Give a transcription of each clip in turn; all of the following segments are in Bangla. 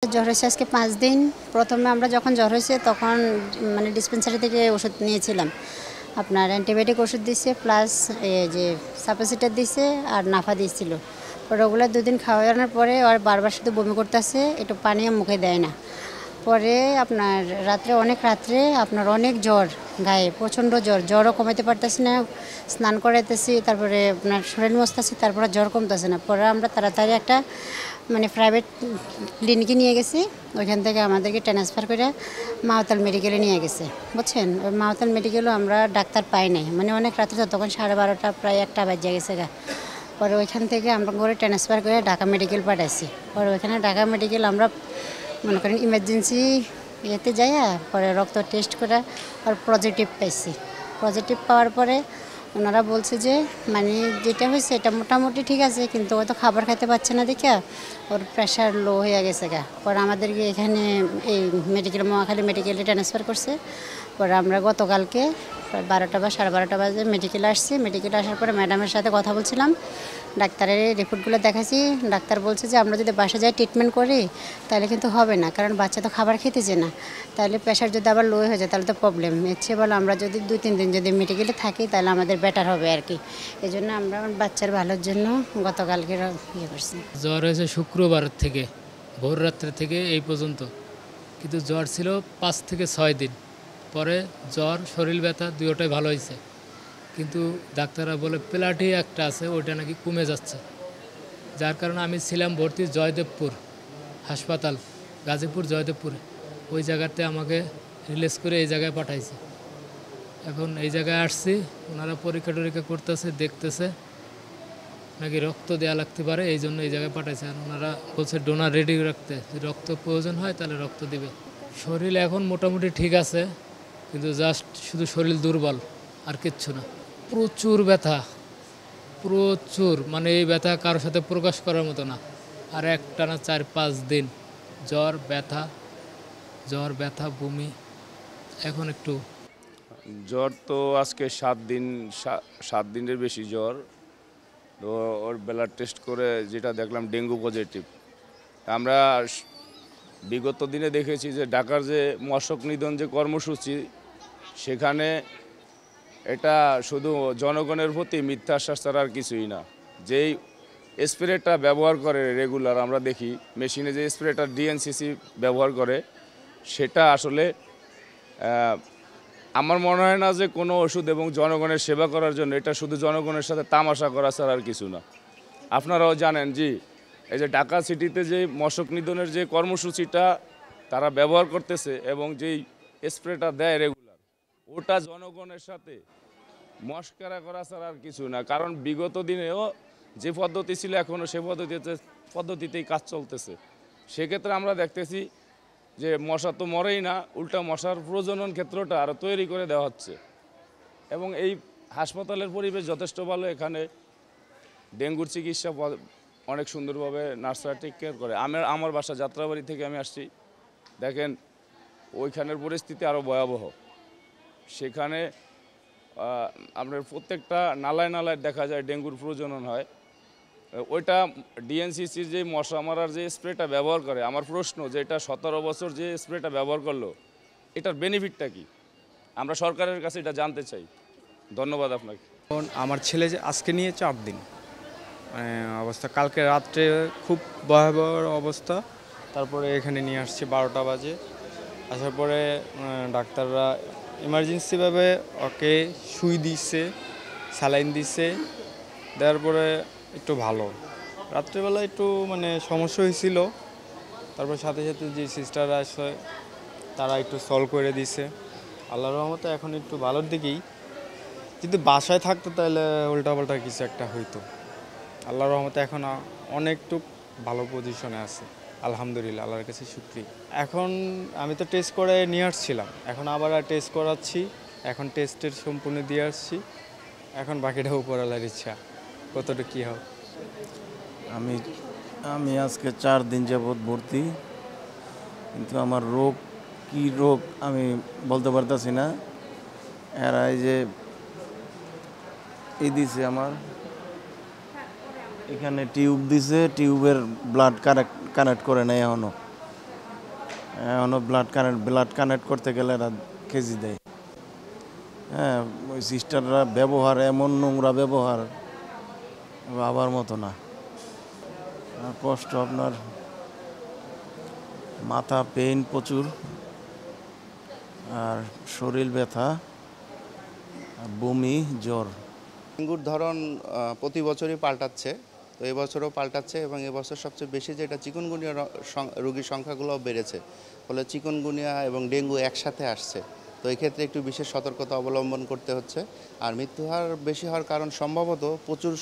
জ্বর হয়েছে আজকে 5 দিন। প্রথমে আমরা যখন জ্বর হয়েছে তখন মানে ডিসপেন্সারি থেকে ওষুধ নিয়েছিলাম। আপনার অ্যান্টিবায়োটিক ওষুধ দিচ্ছে প্লাস এই যে সাপোজিটর দিচ্ছে আর নাফা দিয়েছিল। পরে ওগুলো 2 দিন খাওয়ানোর পরে আর বারবার শুধু বমি করতেছে, একটু পানিও মুখে দেয় না। পরে আপনার অনেক রাত্রে আপনার অনেক জ্বর, গায়ে প্রচণ্ড জ্বরও কমাতে পারতেছি না। স্নান করাইতেছি, তারপরে আপনার শরীর মুছতেছি, তারপরে জ্বর কমতেছে না। পরে আমরা তাড়াতাড়ি একটা মানে প্রাইভেট ক্লিনিকে নিয়ে গেছি। ওইখান থেকে আমাদেরকে ট্রান্সফার করে মাওতাল মেডিকেলে নিয়ে গেছে, বুঝছেন। ওই মাওতাল মেডিকেলও আমরা ডাক্তার পাই নাই, মানে অনেক রাত্রে, তখন 12:30 প্রায় 1টা বাজে গেছে গা। পরে ওইখান থেকে আমরা করে ট্রান্সফার করে ঢাকা মেডিকেল পাঠাইছি। পরে ওইখানে ঢাকা মেডিকেল আমরা মনে করেন ইমার্জেন্সি ইয়েতে যাইয়া পরে রক্ত টেস্ট করে আর পজিটিভ পাইছি। পজিটিভ পাওয়ার পরে ওনারা বলছে যে মানে যেটা হয়েছে এটা মোটামুটি ঠিক আছে, কিন্তু ও তো খাবার খেতে পারছে না দেখে ওর প্রেশার লো হয়ে গেছে গা। পরে আমাদেরকে এখানে এই মহাখালী মেডিকেলে ট্রান্সফার করছে। পরে আমরা গতকালকে প্রায় 12টা বা 12:30 বাজে মেডিকেলে আসছি। মেডিকেলে আসার পরে ম্যাডামের সাথে কথা বলছিলাম, ডাক্তারের রিপোর্টগুলো দেখাচ্ছি। ডাক্তার বলছে যে আমরা যদি বাসা যাই ট্রিটমেন্ট করি তাহলে কিন্তু হবে না, কারণ বাচ্চা তো খাবার খেতেছে না। তাহলে প্রেশার যদি আবার লো হয়ে যায় তাহলে তো প্রবলেম। ইচ্ছে বলো আমরা যদি 2-3 দিন যদি মেডিকেলে থাকি তাহলে আমাদের বেটার হবে আর কি। এই জন্য আমরা আমার বাচ্চার ভালোর জন্য গতকালকে ইয়ে করছি। জ্বর হয়েছে শুক্রবার থেকে, ভোর রাত্রে থেকে এই পর্যন্ত, কিন্তু জ্বর ছিল 5 থেকে 6 দিন। পরে জ্বর, শরীর ব্যথা দুটোটাই ভালো হয়েছে, কিন্তু ডাক্তাররা বলে প্লাটি একটা আছে, ওইটা নাকি কমে যাচ্ছে। যার কারণে আমি ছিলাম ভর্তি জয়দেবপুর হাসপাতাল, গাজীপুর জয়দেবপুরে। ওই জায়গাতে আমাকে রিলিজ করে এই জায়গায় পাঠাইছে। এখন এই জায়গায় আসছি, ওনারা পরীক্ষা টরীক্ষা করতেছে, দেখতেছে নাকি রক্ত দেওয়া লাগতে পারে, এই জন্য এই জায়গায় পাঠাইছে। আর ওনারা বলছে ডোনার রেডি রাখতে, যদি রক্ত প্রয়োজন হয় তাহলে রক্ত দিবে। শরীর এখন মোটামুটি ঠিক আছে, কিন্তু জাস্ট শুধু শরীর দুর্বল, আর কিচ্ছু না। প্রচুর ব্যথা, প্রচুর, মানে এই ব্যথা কারোর সাথে প্রকাশ করার মতো না। আর একটানা 4-5 দিন জ্বর ব্যথা বমি। এখন একটু জ্বর তো আজকে 7 দিনের বেশি জ্বর। তো ওর ব্লাড টেস্ট করে যেটা দেখলাম ডেঙ্গু পজিটিভ। আমরা বিগত দিনে দেখেছি যে ঢাকার যে মশক নিধন যে কর্মসূচি, সেখানে এটা শুধু জনগণের প্রতি মিথ্যা আশ্বাস ছাড়া আর কিছুই না। যেই স্প্রেটা ব্যবহার করে রেগুলার, আমরা দেখি মেশিনে যে স্প্রেটা ডিএনসিসি ব্যবহার করে, সেটা আসলে আমার মনে হয় না যে কোনো ওষুধ এবং জনগণের সেবা করার জন্য। এটা শুধু জনগণের সাথে তামাশা করা ছাড়া আর কিছু না। আপনারাও জানেন যে এই যে ঢাকা সিটিতে যে মশক নিধনের যে কর্মসূচিটা তারা ব্যবহার করতেছে এবং যেই স্প্রেটা দেয় রেগুলার, ওটা জনগণের সাথে মস্করা করা ছাড়া আর কিছু না। কারণ বিগত দিনেও যে পদ্ধতি ছিল এখনও সে পদ্ধতিতেই কাজ চলতেছে। সেক্ষেত্রে আমরা দেখতেছি যে মশা তো মরেই না, উল্টা মশার প্রজনন ক্ষেত্রটা আরও তৈরি করে দেওয়া হচ্ছে। এবং এই হাসপাতালের পরিবেশ যথেষ্ট ভালো। এখানে ডেঙ্গুর চিকিৎসা অনেক সুন্দরভাবে নার্সরা টেক কেয়ার করে। আমার বাসা যাত্রাবাড়ি থেকে আমি আসছি, দেখেন ওইখানের পরিস্থিতি আরও ভয়াবহ। সেখানে আপনার প্রত্যেকটা নালায় নালায় দেখা যায় ডেঙ্গুর প্রজনন হয়। ওইটা ডিএনসিসির যে মশা মারার যে স্প্রেটা ব্যবহার করে, আমার প্রশ্ন যে এটা 17 বছর যে স্প্রেটা ব্যবহার করলো, এটার বেনিফিটটা কি? আমরা সরকারের কাছে এটা জানতে চাই। ধন্যবাদ আপনাকে। আমার ছেলে যে আজকে নিয়ে 4 দিন অবস্থা, কালকে রাত্রে খুব ভয়াবহ অবস্থা। তারপরে এখানে নিয়ে আসছি 12টা বাজে। আসার পরে ডাক্তাররা ইমার্জেন্সিভাবে ওকে সুই দিচ্ছে, স্যালাইন দিচ্ছে, দেওয়ার পরে একটু ভালো। রাত্রেবেলা একটু মানে সমস্যা হয়েছিল, তারপর সাথে সাথে যে সিস্টাররা আসে তারা একটু সলভ করে দিছে। আল্লাহর রহমতে এখন একটু ভালোর দিকেই। যদি বাসায় থাকতো তাহলে উল্টাপাল্টা কিছু একটা হইতো। আল্লাহর রহমতে এখন অনেকটুক ভালো পজিশনে আছে, আলহামদুলিল্লাহ, আল্লাহর কাছে শুকরিয়া। এখন আমি তো টেস্ট করে নিয়ে আসছিলাম, এখন আবার টেস্ট করাচ্ছি। এখন টেস্টের সম্পূর্ণ দিয়ে আসছি, এখন বাকিটা উপরওয়ালার ইচ্ছা কতটা কী হবে। আমি আজকে 4 দিন যাবৎ ভর্তি, কিন্তু আমার রোগ কি রোগ আমি বলতে পারতেছি না। এরা এই যে দিছে, আমার এখানে টিউব দিছে, টিউবের ব্লাড কানেক্ট করে নাই এখনো। এখনও ব্লাড কানেক্ট করতে গেলে এরা কেজি দেয়। হ্যাঁ, ওই সিস্টাররা ব্যবহার এমন নোংরা ব্যবহার ভাবার মতো না। আর কষ্ট আপনার, মাথা পেইন প্রচুর, আর শরীর ব্যথা, আর বমি, জ্বর। ডেঙ্গুর ধরন প্রতি বছরই পাল্টাচ্ছে, তো এবছরও পাল্টাচ্ছে এবং এবছর সবচেয়ে বেশি যেটা চিকুনগুনিয়া রোগীর সংখ্যাগুলোও বেড়েছে, ফলে চিকুনগুনিয়া এবং ডেঙ্গু একসাথে আসছে। তো এই ক্ষেত্রে একটু বিশেষ সতর্কতা অবলম্বন করতে হচ্ছে। আর মৃত্যুহার বেশি হওয়ার কারণ সম্ভবত প্রচুর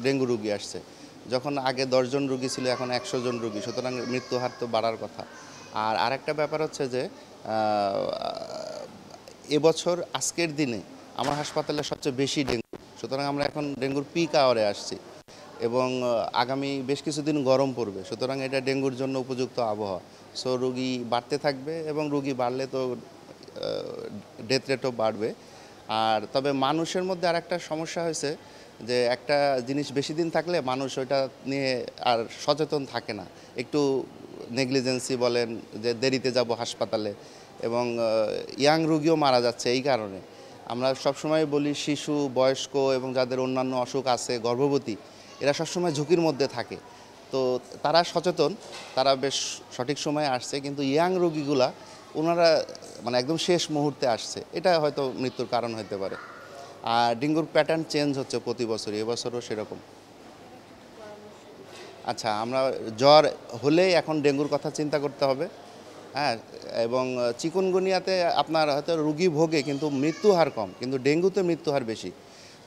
ডেঙ্গু রোগী আসছে। যখন আগে 10 জন রোগী ছিল, এখন 100 জন রোগী, সুতরাং মৃত্যুহার তো বাড়ার কথা। আর আরেকটা ব্যাপার হচ্ছে যে এবছর আজকের দিনে আমার হাসপাতালে সবচেয়ে বেশি ডেঙ্গু, সুতরাং আমরা এখন ডেঙ্গুর পিক আওয়ারে আসছি এবং আগামী বেশ কিছুদিন গরম পড়বে, সুতরাং এটা ডেঙ্গুর জন্য উপযুক্ত আবহাওয়া। সো রোগী বাড়তে থাকবে এবং রোগী বাড়লে তো ডেথ রেটও বাড়বে। আর তবে মানুষের মধ্যে আরেকটা সমস্যা হয়েছে যে একটা জিনিস বেশি দিন থাকলে মানুষ ওইটা নিয়ে আর সচেতন থাকে না, একটু নেগলিজেন্সি বলেন, যে দেরিতে যাব হাসপাতালে, এবং ইয়াং রোগীও মারা যাচ্ছে এই কারণে। আমরা সবসময় বলি শিশু, বয়স্ক এবং যাদের অন্যান্য অসুখ আছে, গর্ভবতী, এরা সবসময় ঝুঁকির মধ্যে থাকে। তো তারা সচেতন, তারা বেশ সঠিক সময়ে আসছে, কিন্তু ইয়াং রোগীগুলা ওনারা মানে একদম শেষ মুহূর্তে আসছে, এটা হয়তো মৃত্যুর কারণ হতে পারে। আর ডেঙ্গুর প্যাটার্ন চেঞ্জ হচ্ছে প্রতি বছরই, এবছরও সেরকম। আচ্ছা, আমরা জ্বর হলেই এখন ডেঙ্গুর কথা চিন্তা করতে হবে। হ্যাঁ, এবং চিকুনগুনিয়াতে আপনার হয়তো রুগী ভোগে কিন্তু মৃত্যু হার কম, কিন্তু ডেঙ্গুতে মৃত্যু হার বেশি।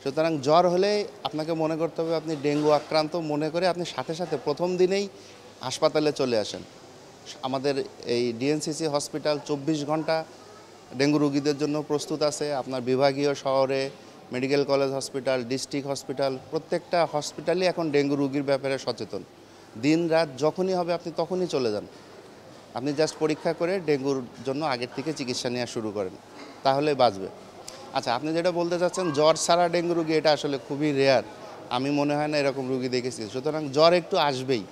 সুতরাং জ্বর হলেই আপনাকে মনে করতে হবে আপনি ডেঙ্গু আক্রান্ত মনে করে আপনি সাথে সাথে প্রথম দিনেই হাসপাতালে চলে আসেন। আমাদের এই ডিএনসিসি হসপিটাল 24 ঘন্টা ডেঙ্গু রোগীদের জন্য প্রস্তুত আছে। আপনার বিভাগীয় শহরে medical college hospital, district hospital, প্রত্যেকটা হসপিটালই এখন ডেঙ্গু রোগীর ব্যাপারে সচেতন। দিন রাত যখনই হবে আপনি তখনই চলে যান, আপনি জাস্ট পরীক্ষা করে ডেঙ্গুর জন্য আগের থেকে চিকিৎসা নেওয়া শুরু করেন, তাহলে বাঁচবে। আচ্ছা, আপনি যেটা বলতে চাচ্ছেন জ্বর ছাড়া ডেঙ্গু রোগী, এটা আসলে খুবই রেয়ার, আমি মনে হয় না এরকম রোগী দেখেছি। সুতরাং জ্বর একটু আসবেই,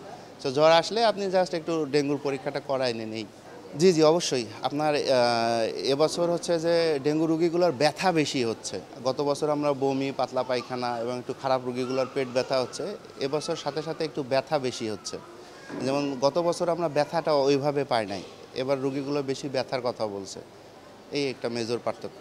তো জ্বর আসলে আপনি জাস্ট একটু ডেঙ্গুর পরীক্ষাটা করাই নেন। এই জি জি অবশ্যই। আপনার এবছর হচ্ছে যে ডেঙ্গু রোগীগুলোর ব্যথা বেশি হচ্ছে। গত বছর আমরা বমি, পাতলা পায়খানা এবং একটু খারাপ রোগীগুলোর পেট ব্যথা হচ্ছে, এবছর সাথে সাথে একটু ব্যথা বেশি হচ্ছে। যেমন গত বছর আমরা ব্যথাটা ওইভাবে পাই নাই, এবার রোগীগুলো বেশি ব্যথার কথা বলছে, এই একটা মেজর পার্থক্য।